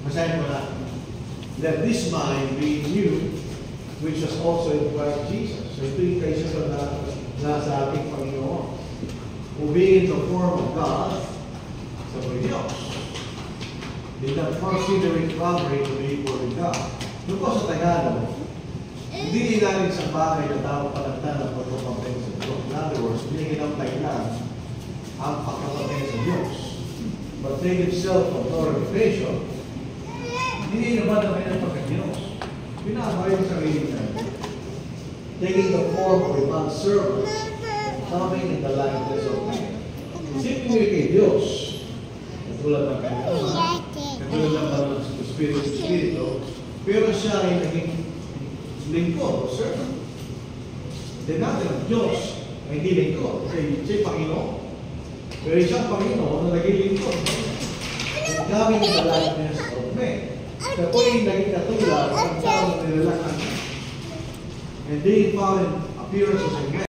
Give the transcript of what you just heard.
Basahin mo na. Let this mind be in you, which was also in Christ Jesus. So ito yung kaisa na sa ating Panginoon. Who being in the form of God, sa Diyos, did not consider it robbery to be equal with God. Doon po sa Tagalog, hindi natin sa bagay na dapat panagtan ng pagkapatay sa Diyos. In other words, hindi ginamtay lang ang pagkapatay sa Diyos. But take himself of glorification, hindi naman na kanyang pagka-Diyos. Pinabay yung sarili niya. Taking the form of a manservant, coming in the likeness of man. Isipin niyo kay Diyos. Katulad ng kanyang katulad ng parang Espiritu, pero siya ay naging lingkod o servant. Then natin ang Diyos ay hindi lingkod. Siya Panginoon. Pero siyang Panginoon na naging lingkod. Coming in the likeness of man. Siya po yung naging katulad ng tao na nilalakad. And they found in appearances of man.